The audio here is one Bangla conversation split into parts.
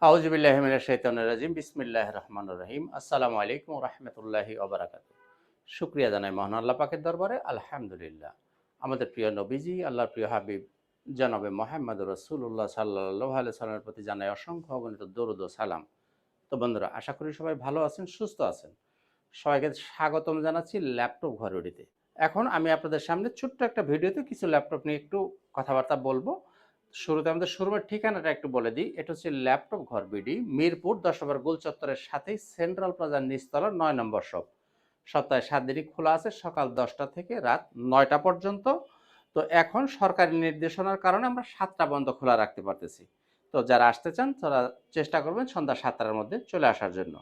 আউযুবিল্লাহি মিনাশ শাইতানির রাজিম। বিসমিল্লাহির রহমানির রহিম। আসসালামু আলাইকুম ওয়া রাহমাতুল্লাহি ওয়া বারাকাতুহু। শুকরিয়া জানাই মহান আল্লাহ পাকের দরবারে আলহামদুলিল্লাহ। আমাদের প্রিয় নবীজি আল্লাহর প্রিয় হাবিব জনাবে মুহাম্মদুর রাসূলুল্লাহ সাল্লাল্লাহু আলাইহি সাল্লামের প্রতি জানাই অসংখ্য অগণিত দরুদ ও সালাম। তো বন্ধুরা, আশা করি সবাই ভালো আছেন, সুস্থ আছেন। সবাইকে স্বাগতম জানাচ্ছি ল্যাপটপ ঘরবাড়িতে। এখন আমি আপনাদের সামনে ছোট্ট একটা ভিডিওতে কিছু ল্যাপটপ নিয়ে একটু কথাবার্তা বলবো। শুরুতে আমাদের শোরুমের ঠিকানাটা একটু বলে দিই। এটা হচ্ছে ল্যাপটপ ঘর বিডি, মিরপুর ১০ নম্বর গোল চত্বরের সাথেই সেন্ট্রাল প্লাজার নিচতলা ৯ নম্বর শপ। সপ্তাহে ৭ দিনই খোলা আছে, সকাল ১০টা থেকে রাত ৯টা পর্যন্ত। তো এখন সরকারি নির্দেশনার কারণে আমরা ৭টা পর্যন্ত খোলা রাখতে পারতেছি। তো যারা আসতে চান তারা চেষ্টা করবেন সন্ধ্যা ৭টার মধ্যে চলে আসার জন্য।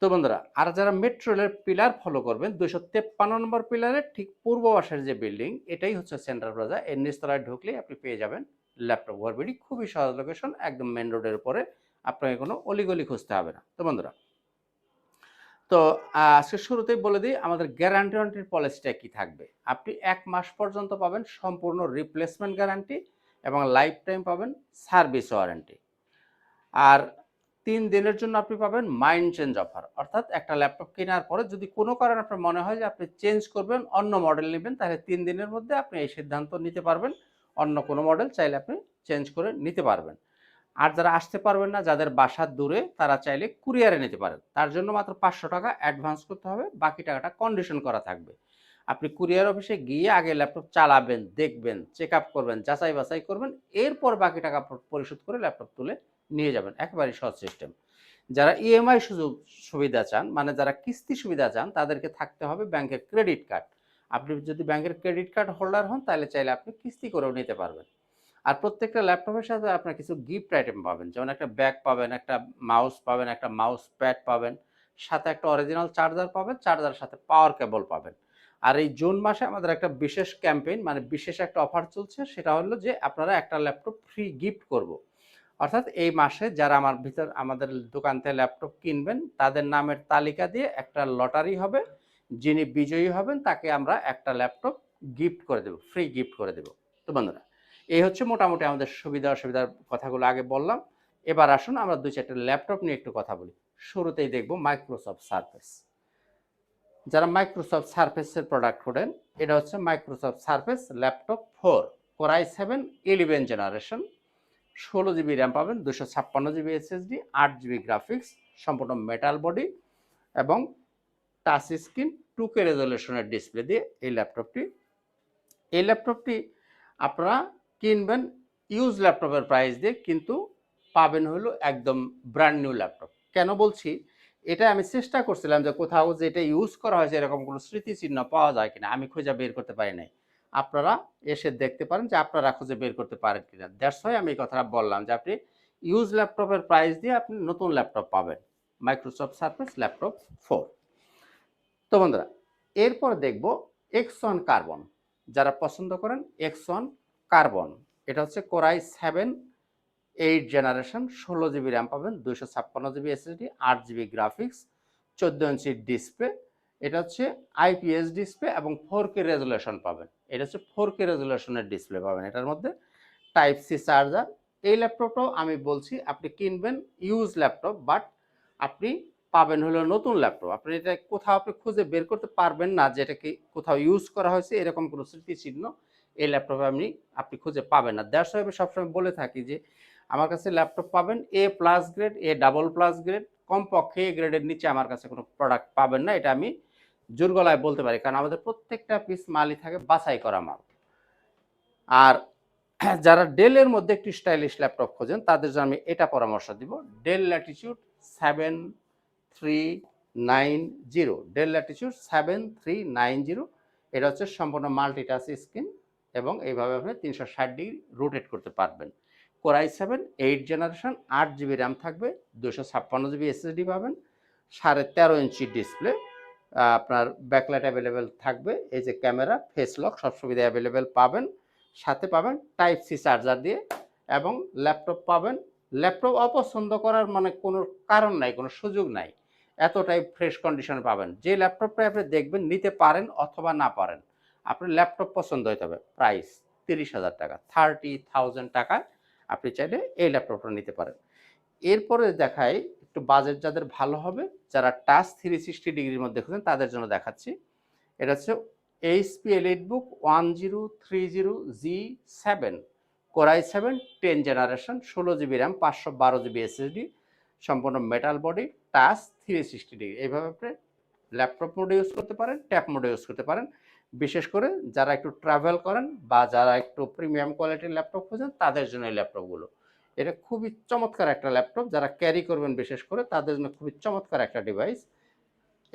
তো বন্ধুরা, আর যারা মেট্রো রেলের পিলার ফলো করবেন, ২৫৩ নম্বর পিলারের ঠিক পূর্ব পাশের যে বিল্ডিং, এটাই হচ্ছে সেন্ট্রাল প্লাজা। এর নিচতলায় ঢুকলেই আপনি পেয়ে যাবেন ল্যাপটপ ঘরবাড়ি। খুবই সহজ লোকেশন, একদম মেন রোডের উপরে। আপনাকে কোনো অলিগলি খুঁজতে হবে না। তো বন্ধুরা, তো আজকে শুরুতেই বলে দিই আমাদের গ্যারান্টি ওয়ারেন্টির পলিসিটা কি থাকবে। আপনি ১ মাস পর্যন্ত পাবেন সম্পূর্ণ রিপ্লেসমেন্ট গ্যারান্টি এবং লাইফ টাইম পাবেন সার্ভিস ওয়ারেন্টি। আর ৩ দিনের জন্য আপনি পাবেন মাইন্ড চেঞ্জ অফার। অর্থাৎ একটা ল্যাপটপ কেনার পরে যদি কোনো কারণে আপনার মনে হয় যে আপনি চেঞ্জ করবেন, অন্য মডেল নিবেন, তাহলে ৩ দিনের মধ্যে আপনি এই সিদ্ধান্ত নিতে পারবেন। অন্য কোনো মডেল চাইলে আপনি চেঞ্জ করে নিতে পারবেন। আর যারা আসতে পারবেন না, যাদের বাসা দূরে, তারা চাইলে কুরিয়ারে নিতে পারেন। তার জন্য মাত্র ৳৫০০ অ্যাডভান্স করতে হবে, বাকি টাকাটা কন্ডিশন করা থাকবে। আপনি কুরিয়ার অফিসে গিয়ে আগে ল্যাপটপ চালাবেন, দেখবেন, চেক আপ করবেন, যাচাই বাছাই করবেন, এরপর বাকি টাকা পরিশোধ করে ল্যাপটপ তুলে নিয়ে যাবেন। একেবারেই সহজ সিস্টেম। যারা ইএমআই সুযোগ সুবিধা চান, মানে যারা কিস্তি সুবিধা চান, তাদেরকে থাকতে হবে ব্যাংকের ক্রেডিট কার্ড। আপনি যদি ব্যাংকের ক্রেডিট কার্ড হোল্ডার হন, তাহলে চাইলে আপনি কিস্তি করেও নিতে পারবেন। আর প্রত্যেকটা ল্যাপটপের সাথে আপনার কিছু গিফট আইটেম পাবেন। যেমন একটা ব্যাগ পাবেন, একটা মাউস পাবেন, একটা মাউস প্যাড পাবেন, সাথে একটা অরিজিনাল চার্জার পাবেন, চার্জারের সাথে পাওয়ার কেবল পাবেন। আর এই জুন মাসে আমাদের একটা বিশেষ ক্যাম্পেইন, মানে বিশেষ একটা অফার চলছে। সেটা হলো যে আপনারা একটা ল্যাপটপ ফ্রি গিফট করব। অর্থাৎ এই মাসে যারা আমাদের দোকান থেকে ল্যাপটপ কিনবেন, তাদের নামের তালিকা দিয়ে একটা লটারি হবে। যিনি বিজয়ী হবেন তাকে আমরা একটা ল্যাপটপ গিফট করে দেব, ফ্রি গিফট করে দেব। তো বন্ধুরা, এই হচ্ছে মোটামুটি আমাদের সুবিধা অসুবিধার কথাগুলো আগে বললাম। এবার আসুন আমরা ২-৪টা ল্যাপটপ নিয়ে একটু কথা বলি। শুরুতেই দেখব মাইক্রোসফট সারফেস। যারা মাইক্রোসফট সারফেসের প্রোডাক্ট খোঁজেন, এটা হচ্ছে Microsoft surface laptop 4 core i7 11 generation. 16 GB RAM পাবেন, 256 জিবি এসএসডি, 8 জিবি গ্রাফিক্স, সম্পূর্ণ মেটাল বডি এবং টাচ স্ক্রিন 2K রেজলিউশনের ডিসপ্লে দিয়ে এই ল্যাপটপটি আপনারা কিনবেন ইউজ ল্যাপটপের প্রাইস দিয়ে, কিন্তু পাবেন হলো একদম ব্র্যান্ড নিউ ল্যাপটপ। কেন বলছি? এটা আমি চেষ্টা করছিলাম যে কোথাও যে এটা ইউজ করা হয়েছে এরকম কোনো স্মৃতিচিহ্ন পাওয়া যায় কিনা, আমি খুঁজে বের করতে পারি নাই। আপনারা এসে দেখতে পারেন যে আপনারা খুঁজে বের করতে পারেন কিনা। দ্যাটস হোয়াই আমি এই কথাটা বললাম যে আপনি ইউজ ল্যাপটপের প্রাইস দিয়ে আপনি নতুন ল্যাপটপ পাবেন। Microsoft surface laptop 4। তো বন্ধুরা, এরপর দেখব X1 কার্বন। যারা পছন্দ করেন X1 কার্বন, এটা হচ্ছে core i7 8 generation, 16 GB RAM পাবেন, 256 GB SSD, 8 GB graphics, 14 inch display. এটা হচ্ছে আইপিএস ডিসপ্লে এবং 4K রেজুলেশন পাবেন। এটা হচ্ছে 4K রেজুলেশনের ডিসপ্লে পাবেন এটার মধ্যে। Type C charger. এই ল্যাপটপটাও আমি বলছি আপনি কিনবেন ইউজ ল্যাপটপ, বাট আপনি পাবেন হলো নতুন ল্যাপটপ। আপনি এটা কোথাও আপনি খুঁজে বের করতে পারবেন না যে এটা কি কোথাও ইউজ করা হয়েছে, এরকম কোনো স্মৃতিচিহ্ন এই ল্যাপটপে আপনি খুঁজে পাবেন না। দ্যাটস হোয়াই আমি সবসময় বলে থাকি যে আমার কাছে ল্যাপটপ পাবেন A plus grade, A double plus grade, কমপক্ষে এ গ্রেডের নিচে আমার কাছে কোনো প্রোডাক্ট পাবেন না। এটা আমি জোর গলায় বলতে পারি, কারণ আমাদের প্রত্যেকটা পিস মালই থাকে বাছাই করা মাল। আর যারা ডেলের মধ্যে একটি স্টাইলিশ ল্যাপটপ খোঁজেন, তাদের জন্য আমি এটা পরামর্শ দিব। Del Latitude 7390, del Latitude 7390। এটা হচ্ছে সম্পূর্ণ মাল্টিটাচ স্ক্রিন এবং এইভাবে আপনি 360 ডিগ্রি রোটেট করতে পারবেন। Core i7 8 generation, 8 GB RAM থাকবে, 256 জিবি এসএসডি পাবেন, 13.5 ইঞ্চি ডিসপ্লে। আপনার ব্যাকলাইট অ্যাভেলেবেল থাকবে। এই যে ক্যামেরা, ফেস লক, সব সুবিধা অ্যাভেলেবেল পাবেন। সাথে পাবেন টাইপ সি চার্জার দিয়ে এবং ল্যাপটপ পাবেন। ল্যাপটপ অপছন্দ করার মানে কোনো কারণ নাই, কোনো সুযোগ নাই। এতটাই ফ্রেশ কন্ডিশনে পাবেন। যে ল্যাপটপটা আপনি দেখবেন নিতে পারেন অথবা না পারেন, আপনার ল্যাপটপ পছন্দ হতে হবে। প্রাইস 30,000 টাকা, 30,000 টাকায় আপনি চাইলে এই ল্যাপটপটা নিতে পারেন। এরপরে দেখাই একটু বাজেট যাদের ভালো হবে, যারা টাচ 360 ডিগ্রির মধ্যে খুঁজছেন তাদের জন্য দেখাচ্ছি। এটা হচ্ছে HP EliteBook 1030G7 Core i7 10 generation, 16 GB RAM, 512 GB SSD, সম্পূর্ণ মেটাল বডি, টাচ 360 ডিগ্রি। এইভাবে আপনি ল্যাপটপ মোডে ইউজ করতে পারেন, ট্যাব মোডে ইউজ করতে পারেন। বিশেষ করে যারা একটু ট্রাভেল করেন বা যারা একটু প্রিমিয়াম কোয়ালিটির ল্যাপটপ খোঁজেন তাদের জন্য এই ল্যাপটপগুলো। এটা খুবই চমৎকার একটা ল্যাপটপ, যারা ক্যারি করবেন বিশেষ করে তাদের জন্য খুবই চমৎকার একটা ডিভাইস।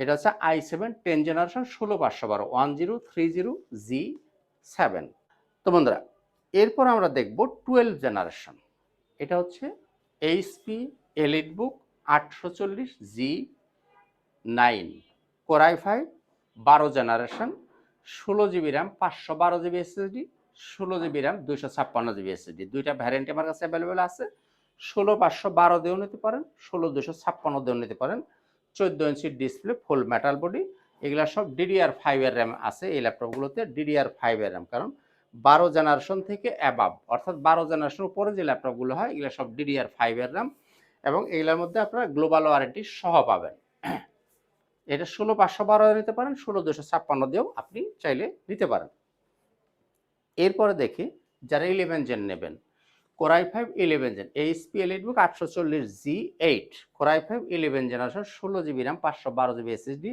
এটা হচ্ছে i7 10 জেনারেশন 16512 1030G7। তো বন্ধুরা, এরপর আমরা দেখব 12 জেনারেশন। এটা হচ্ছে HP EliteBook 840G9 Core i5 12 generation, 16 GB RAM, 512 GB SSD, 16 GB RAM, 256 GB SSD। দুইটা ভ্যারিয়েন্ট আমার কাছে অ্যাভেলেবেল আছে। 16512 দিয়েও নিতে পারেন, 16256 দিয়েও নিতে পারেন। 14 inch display, full metal body. এগুলা সব DDR5 এর র্যাম আছে এই ল্যাপটপগুলোতে, DDR5 এর র্যাম। কারণ 12 জেনারেশন থেকে অ্যাবাভ, অর্থাৎ 12 জেনারেশন উপরে যে ল্যাপটপগুলো হয় এগুলো সব DDR5 এর র্যাম, এবং এগুলোর মধ্যে আপনারা গ্লোবাল ওয়ারেন্টি সহ পাবেন। এটা 16512 নিতে পারেন, 16256 দিয়েও আপনি চাইলে নিতে পারেন। এরপরে দেখি যারা 11 জেন নেবেন, Core i5 11 gen, HP EliteBook 840G8 Core i5 11 generation, 16 GB RAM, 512 GB SSD।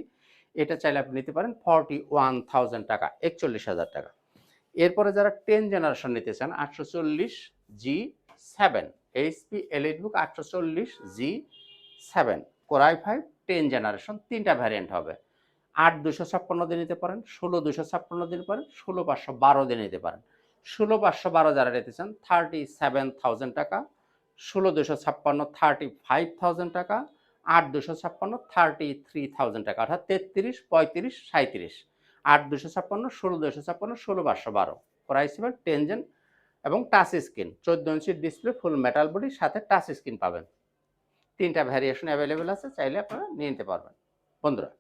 এটা চাইলে আপনি নিতে পারেন 41,000 টাকা, 41,000 টাকা। এরপরে যারা 10 জেনারেশন নিতে চান, 840G7 HP EliteBook 840G7 Core i5 10 generation, তিনটা ভ্যারিয়েন্ট হবে। 8256 দিয়ে নিতে পারেন, 16256 দিয়ে নিতে পারেন, 16512 দিয়ে নিতে পারেন। 16512 যারা নিতে চান 37,000 টাকা, 16256 35,000 টাকা, 8256 33,000 টাকা, অর্থাৎ 33, 35, 37। 8256, 16256, 16512 Core i7 10 জেন এবং touch screen, 14 inch display, full metal body, সাথে টাচ স্ক্রিন পাবেন। তিনটা ভ্যারিয়েশন অ্যাভেলেবেল আছে, চাইলে আপনারা নিয়ে নিতে পারবেন। বন্ধুরা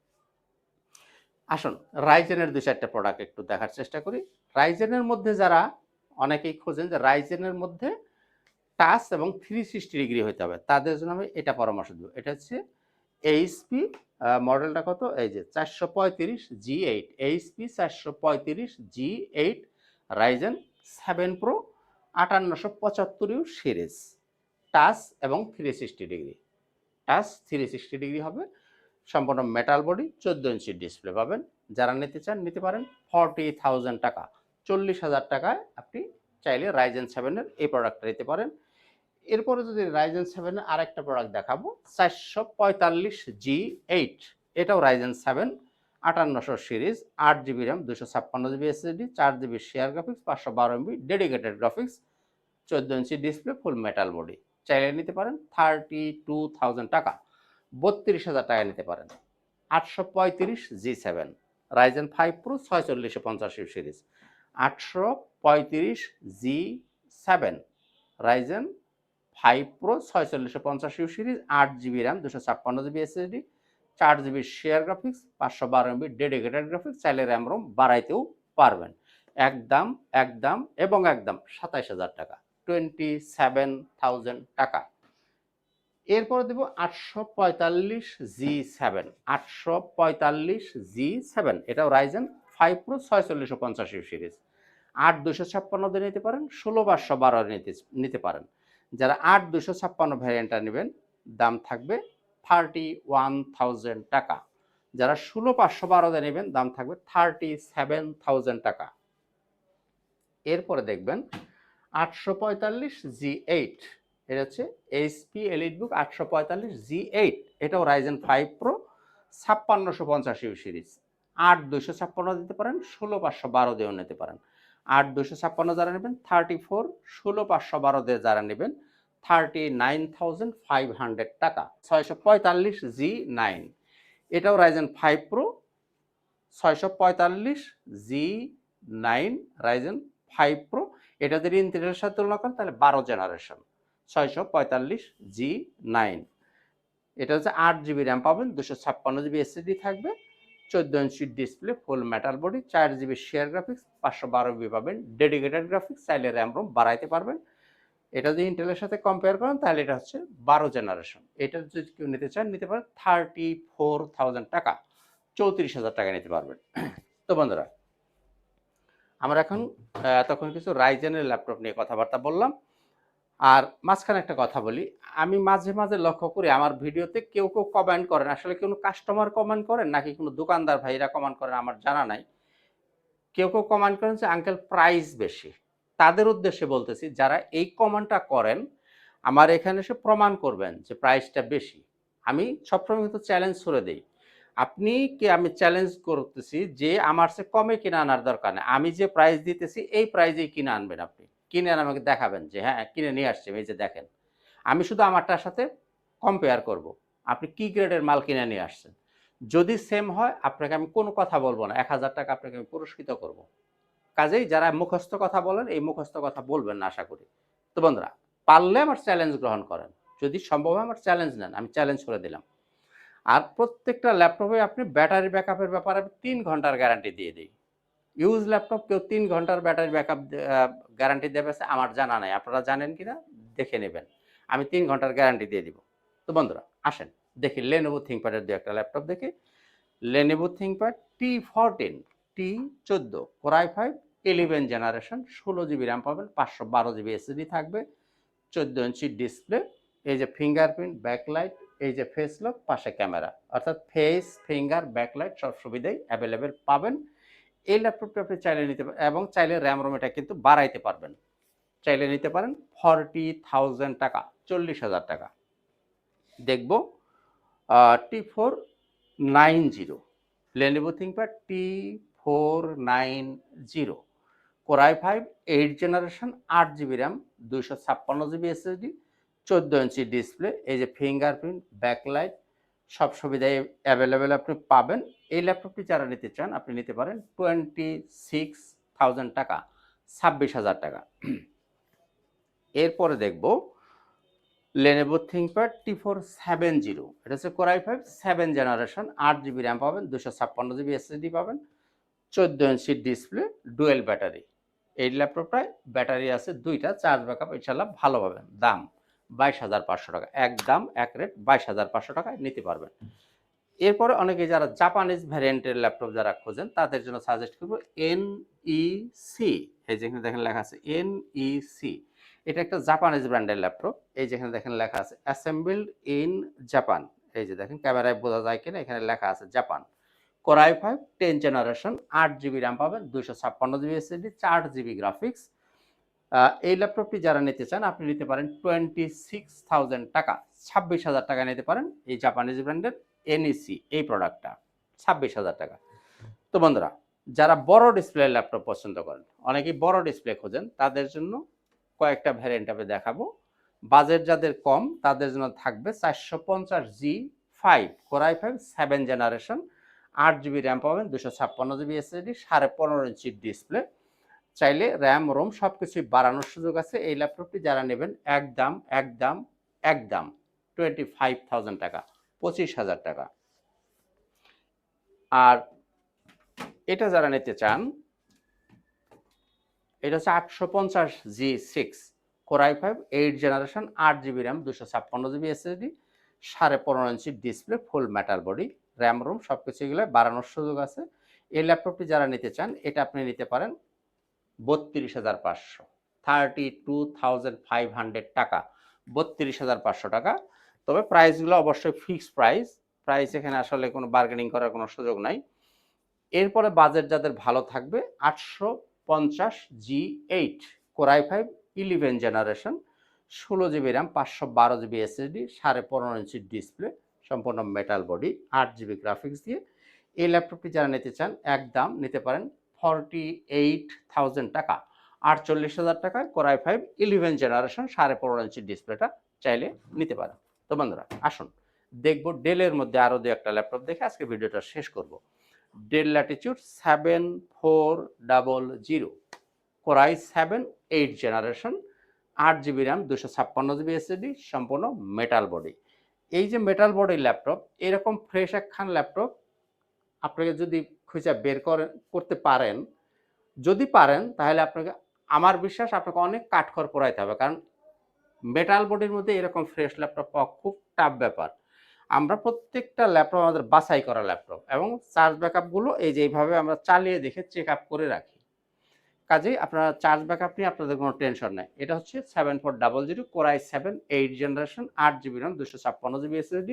আসুন রাইজেনের 2-4টা প্রোডাক্ট একটু দেখার চেষ্টা করি। রাইজেনের মধ্যে যারা অনেকেই খোঁজেন যে রাইজেনের মধ্যে টাচ এবং 360 ডিগ্রি হতে হবে, তাদের জন্য আমি এটা পরামর্শ দেব। এটা হচ্ছে এইচপি, মডেলটা কত, এই যে 435G8, HP 435G8 Ryzen 7 pro 5875 series, touch এবং 360 ডিগ্রি। টাচ 360 ডিগ্রি হবে, সম্পূর্ণ মেটাল বডি, 14 ইঞ্চি ডিসপ্লে পাবেন। যারা নিতে চান নিতে পারেন 40,000 টাকা, 40,000 টাকায় আপনি চাইলে রাইজেন 7-এর এই প্রোডাক্টটা নিতে পারেন। এরপরে যদি রাইজেন 7-এর আরেকটা প্রোডাক্ট দেখাবো, 445G8, এটাও Ryzen 7 5800 series, 8 GB RAM, 256 GB SSD, 4 GB share graphics, 512 MB dedicated graphics, 14 inch display, full metal body. চাইলে নিতে পারেন 32,000 টাকা, 32,000 টাকা নিতে পারেন। 835G7 Ryzen 5 pro 4650 series, 835G7 Ryzen 5 pro 4650 series, 8 GB RAM, 256 GB SSD, 4 GB share graphics, 512 MB dedicated graphics. চাইলে র্যাম রোম বাড়াইতেও পারবেন। একদম একদম এবং একদম 27,000 টাকা, 27,000 টাকা। এরপরে দেব 845G7, 845G7, এটাও রাইজেন 5 প্রো 4650 সিরিজ, 8256 দিয়ে নিতে পারেন, 16512 নিতে পারেন। যারা 8256 ভ্যারিয়েন্টটা নেবেন দাম থাকবে 31,000 টাকা। যারা 16512 দিয়ে নেবেন দাম থাকবে 37,000 টাকা। এরপরে দেখবেন 845G8, এটা হচ্ছে এইচপি এলিটবুক 845G8, এটাও রাইজেন 5 প্রো 5650 সিরিজ, 8256 দিতে পারেন, 16512 দিয়েও নিতে পারেন। 8256 যারা নেবেন 34, 16512 দিয়ে যারা নেবেন 39,500 টাকা। 645G9, এটাও Ryzen 5 pro 645G9 Ryzen 5 pro, এটা যদি ইন্টেলের সাথে তুলনা করেন তাহলে 12 জেনারেশন, 645G9। এটা হচ্ছে 8 GB র্যাম পাবেন, 256 GB SSD থাকবে, 14 inch display, full metal body, 4 GB share graphics, 512 MB পাবেন ডেডিকেটেড গ্রাফিক্স। চাইলে র্যাম রোম বাড়াইতে পারবেন। এটা যদি ইন্টেলের সাথে কম্পেয়ার করেন তাহলে এটা হচ্ছে 12 জেনারেশন। এটা যদি কেউ নিতে চান নিতে পারেন 34,000 টাকা, 34,000 টাকা নিতে পারবেন। তো বন্ধুরা, আমরা এখন এতক্ষণ কিছু রাইজেনের ল্যাপটপ নিয়ে কথাবার্তা বললাম। আর মাঝখানে একটা কথা বলি, আমি মাঝে মাঝে লক্ষ্য করি আমার ভিডিওতে কেউ কেউ কমেন্ট করেন, আসলে কোনো কাস্টমার কমেন্ট করেন নাকি কোনো দোকানদার ভাইরা কমেন্ট করেন আমার জানা নাই। কেউ কেউ কমেন্ট করেন যে আঙ্কেল প্রাইস বেশি। তাদের উদ্দেশ্যে বলতেছি, যারা এই কমেন্টটা করেন আমার এখানে এসে প্রমাণ করবেন যে প্রাইসটা বেশি। আমি সবসময় কিন্তু চ্যালেঞ্জ ছুড়ে দিই, আপনি কি, আমি চ্যালেঞ্জ করতেছি যে আমার চেয়ে কমে কিনে আনার দরকার নেই, আমি যে প্রাইস দিতেছি এই প্রাইজেই কিনে আনবেন। আপনি কিনে আনে আমাকে দেখাবেন যে হ্যাঁ কিনে নিয়ে আসছি, এই যে দেখেন। আমি শুধু আমারটার সাথে কম্পেয়ার করব, আপনি কি গ্রেডের মাল কিনে নিয়ে আসছেন। যদি সেম হয় আপনাকে আমি কোনো কথা বলবো না, 1000 টাকা আপনাকে আমি পুরস্কৃত করব। কাজেই যারা মুখস্থ কথা বলেন এই মুখস্থ কথা বলবেন না আশা করি। তো বন্ধুরা, পারলে আমার চ্যালেঞ্জ গ্রহণ করেন, যদি সম্ভব হয় আমার চ্যালেঞ্জ নেন, আমি চ্যালেঞ্জ করে দিলাম। আর প্রত্যেকটা ল্যাপটপে আপনি ব্যাটারি ব্যাকআপের ব্যাপারে 3 ঘন্টার গ্যারান্টি দিয়ে দিই। ইউজ ল্যাপটপ কেউ 3 ঘন্টার ব্যাটারি ব্যাকআপ গ্যারান্টি দেবে আমার জানা নাই, আপনারা জানেন কিনা দেখে নেবেন। আমি 3 ঘন্টার গ্যারান্টি দিয়ে দিব। তো বন্ধুরা আসেন দেখি Lenovo ThinkPad-এর দু একটা ল্যাপটপ দেখি। Lenovo ThinkPad T14 T14 Core i5 11 generation, 16 GB RAM পাবেন, 512 জিবি এসএসডি থাকবে, 14 ইঞ্চি ডিসপ্লে, এই যে ফিঙ্গারপ্রিন্ট, ব্যাকলাইট, এই যে ফেস লক, পাশে ক্যামেরা, অর্থাৎ ফেস, ফিঙ্গার, ব্যাকলাইট সব সুবিধাই অ্যাভেলেবেল পাবেন। এই ল্যাপটপটা আপনি চাইলে নিতে পারেন এবং চাইলে র্যাম রোম এটা কিন্তু বাড়াইতে পারবেন। চাইলে নিতে পারেন 40,000 টাকা, 40,000 টাকা। দেখব T490 Lenovo ThinkPad T490 Core i5 8 generation, 8 GB RAM, 256 GB SSD, 14 inch display, এই যে ফিঙ্গারপ্রিন্ট, ব্যাকলাইট সব সুবিধাই অ্যাভেলেবেল আপনি পাবেন। এই ল্যাপটপটি যারা নিতে চান আপনি নিতে পারেন 26,000 টাকা, 26,000 টাকা। এরপরে দেখব Lenovo ThinkPad T470, এটা হচ্ছে Core i5 7 generation, 8 GB RAM পাবেন, 256 জিবি এসএসডি পাবেন, 14 ইঞ্চি ডিসপ্লে, ডুয়েল ব্যাটারি। এই ল্যাপটপটায় ব্যাটারি আছে দুইটা, চার্জ ব্যাকআপ ইনশাল্লাহ ভালো পাবেন। দাম 22,500 টাকা, একদম এক রেট 22,500 টাকায় নিতে পারবেন। এরপরে অনেকে যারা জাপানিজ ভ্যারিয়েন্টের ল্যাপটপ যারা খোঁজেন তাদের জন্য সাজেস্ট করব NEC। এই যেখানে দেখেন লেখা আছে NEC, এটা একটা জাপানিজ ব্র্যান্ডের ল্যাপটপ। এই যেখানে দেখেন লেখা আছে অ্যাসেম্বলড ইন জাপান, এই যে দেখেন ক্যামেরায় বোঝা যায় কিনা, এখানে লেখা আছে Japan. Core i5 10 generation, 8 GB RAM পাবেন, 256 জিবি এসএসডি, 4 জিবি গ্রাফিক্স। এই ল্যাপটপটি যারা নিতে চান আপনি নিতে পারেন 26,000 টাকা, 26,000 টাকা নিতে পারেন এই জাপানিজ ব্র্যান্ডের NEC এই প্রোডাক্টটা, 26,000 টাকা। তো বন্ধুরা, যারা বড় ডিসপ্লে ল্যাপটপ পছন্দ করেন, অনেকেই বড় ডিসপ্লে খোঁজেন, তাদের জন্য কয়েকটা ভ্যারিয়েন্ট আমি দেখাবো। বাজেট যাদের কম তাদের জন্য থাকবে 450G5 Core i5 7 generation, 8 GB RAM পাবেন, 256 জিবি এসএসডি, 15.5 ইঞ্চি ডিসপ্লে, চাইলে র্যাম রোম সব কিছুই বাড়ানোর সুযোগ আছে। এই ল্যাপটপটি যারা নেবেন একদম একদম একদম 25,000 টাকা, 25,000 টাকা। আর এটা যারা নিতে চান, এটা হচ্ছে 850G6 Core i5 8 generation, 8 GB RAM, 256 GB SSD, 15.5 inch display, full metal body, RAM ROM সব কিছু এগুলো বাড়ানোর সুযোগ আছে। এই ল্যাপটপটি যারা নিতে চান এটা আপনি নিতে পারেন 32,500, 32,500 টাকা, 32,500 টাকা। তবে প্রাইসগুলো অবশ্যই ফিক্সড প্রাইস, প্রাইস এখানে আসলে কোনো বার্গেনিং করার কোনো সুযোগ নাই। এরপরে বাজেট যাদের ভালো থাকবে 850G8 Core i5 11 generation, 16 GB RAM, 512 GB SSD, 15.5 inch display, সম্পূর্ণ মেটাল বডি, 8 জিবি গ্রাফিক্স দিয়ে। এই ল্যাপটপটি যারা নিতে চান একদম নিতে পারেন 48,000 টাকা, 48,000 টাকায় Core i5 11 জেনারেশন, 15.5 ইঞ্চি ডিসপ্লেটা চাইলে নিতে পারেন। তো বন্ধুরা আসুন দেখব ডেলের মধ্যে আরও দু একটা ল্যাপটপ দেখে আজকে ভিডিওটা শেষ করব। Del Latitude 7400 Core i7 8 generation, 8 GB RAM, 256 GB SSD, সম্পূর্ণ মেটাল বডি। এই যে মেটাল বডি ল্যাপটপ, এরকম ফ্রেশ একখান ল্যাপটপ আপনাকে যদি খুঁজে বের করতে পারেন, যদি পারেন তাহলে আপনাকে, আমার বিশ্বাস আপনাকে অনেক কাঠখড় পোড়াইতে হবে। কারণ মেটাল বডির মধ্যে এরকম ফ্রেশ ল্যাপটপ পাওয়া খুব টাফ ব্যাপার। আমরা প্রত্যেকটা ল্যাপটপ আমাদের বাছাই করা ল্যাপটপ এবং চার্জ ব্যাকআপগুলো এই যে এইভাবে আমরা চালিয়ে দেখে চেক আপ করে রাখি। কাজেই আপনারা চার্জ ব্যাকআপ নিয়ে আপনাদের কোনো টেনশন নাই। এটা হচ্ছে 7400 Core i7 8 generation 8 GB RAM 256 GB SSD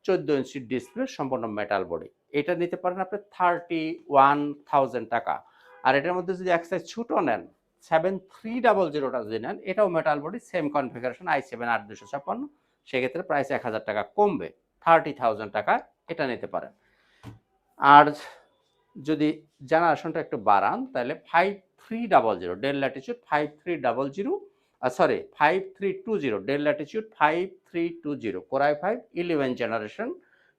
14 inch display সম্পূর্ণ মেটাল বডি। এটা নিতে পারেন আপনি 31,000 টাকা। আর এটার মধ্যে যদি এক সাইজ ছোট নেন 7300টা যদি নেন এটাও metal body same configuration i7 8256 সেক্ষেত্রে প্রাইস 1000 টাকা কমবে 30,000 টাকা এটা নিতে পারেন। আর যদি জেনারেশনটা একটু বাড়ান তাহলে 5300 del Latitude 5320 del Latitude 5320 core i5 11 generation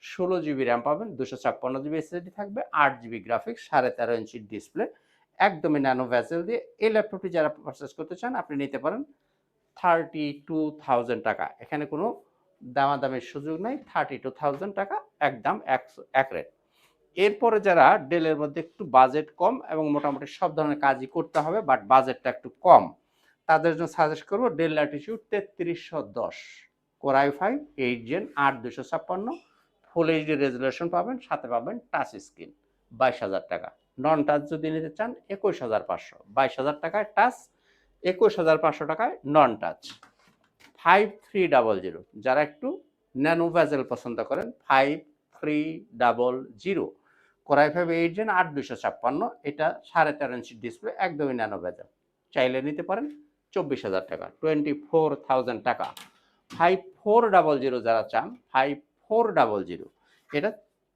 16 GB RAM পাবেন 256 GB SSD থাকবে 8 GB গ্রাফিক্স 13.5 ইঞ্চি ডিসপ্লে একদমই ন্যানো ভেসেল দিয়ে এই ল্যাপটপটি যারা পারচেস করতে চান আপনি নিতে পারেন 32,000 টাকা। এখানে কোনো দামাদামির সুযোগ নাই 32,000 টাকা একদম এক রেট। এরপরে যারা ডেলের মধ্যে একটু বাজেট কম এবং মোটামুটি সব ধরনের কাজই করতে হবে বাট বাজেটটা একটু কম তাদের জন্য সাজেস্ট করবো Dell Latitude 3310 core i5 8 gen 8256 full HD resolution পাবেন সাথে পাবেন টাচ স্ক্রিন 22,000 টাকা। নন টাচ যদি নিতে চান 21,500 22,000 টাকায় টাচ 21,500 টাকায় নন টাচ। 5300 যারা একটু ন্যানো ভেজেল পছন্দ করেন 5300 কোর i5 8 জেন 8256 এটা 13.5 ইঞ্চি ডিসপ্লে একদমই ন্যানো ভেজেল চাইলে নিতে পারেন 24,000 টাকা 24,000 টাকা। 5400 যারা চান 5400 এটা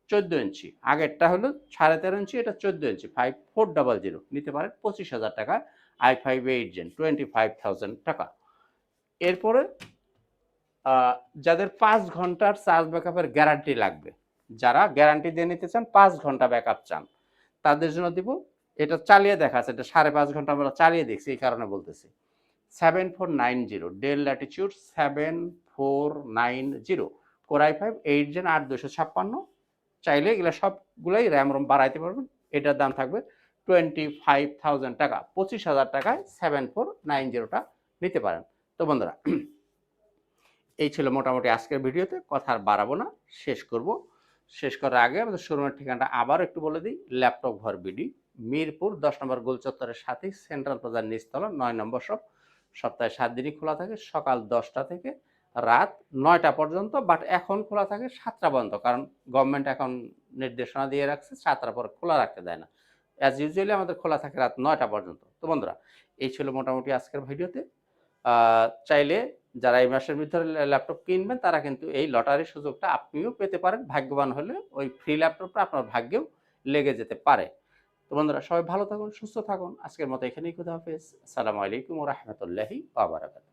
14 ইঞ্চি আগেরটা হলো 13.5 ইঞ্চি এটা 14 ইঞ্চি 5400 নিতে পারেন 25,000 টাকা i5 8 জেন 25,000 টাকা। এরপরে যাদের 5 ঘন্টার চার্জ ব্যাকআপের গ্যারান্টি লাগবে যারা গ্যারান্টি দিয়ে নিতে চান 5 ঘন্টা ব্যাকআপ চান তাদের জন্য দিব এটা চালিয়ে দেখা আছে এটা 5.5 ঘন্টা আমরা চালিয়ে দেখছি এই কারণে বলতেছি 7490 del Latitude 7490 core i5 8 gen 8256 চাইলে এগুলো সবগুলাই র্যাম রোম বাড়াইতে পারবেন এটার দাম থাকবে 25,000 টাকা 25,000 টাকায় 7490টা নিতে পারেন। তো বন্ধুরা এই ছিল মোটামুটি আজকের ভিডিওতে কথা আর বাড়াবো না শেষ করার আগে আমাদের শোরুমের ঠিকানাটা আবার একটু বলে দিই ল্যাপটপ ঘর বিডি মিরপুর 10 নম্বর গোল চত্বরের সাথেই সেন্ট্রাল প্লাজার নিচতলা 9 নম্বর শপ সপ্তাহে 7 দিনই খোলা থাকে সকাল 10টা থেকে রাত 9টা পর্যন্ত বাট এখন খোলা থাকে 7টা পর্যন্ত কারণ গভর্নমেন্ট এখন নির্দেশনা দিয়ে রাখছে 7টার পর খোলা রাখতে দেয় না অ্যাজ ইউজুয়ালি আমাদের খোলা থাকে রাত 9টা পর্যন্ত। তো বন্ধুরা এই ছিল মোটামুটি আজকের ভিডিওতে চাইলে যারা এই মাসের ভিতরে ল্যাপটপ কিনবেন তারা কিন্তু এই লটারির সুযোগটা আপনিও পেতে পারেন ভাগ্যবান হলে ওই ফ্রি ল্যাপটপটা আপনার ভাগ্যেও লেগে যেতে পারে। তো বন্ধুরা সবাই ভালো থাকুন সুস্থ থাকুন আজকের মতো এখানেই খুদা হাফেজ আসসালামু আলাইকুম ওয়া রাহমাতুল্লাহি ওয়া বারাকাতুহু।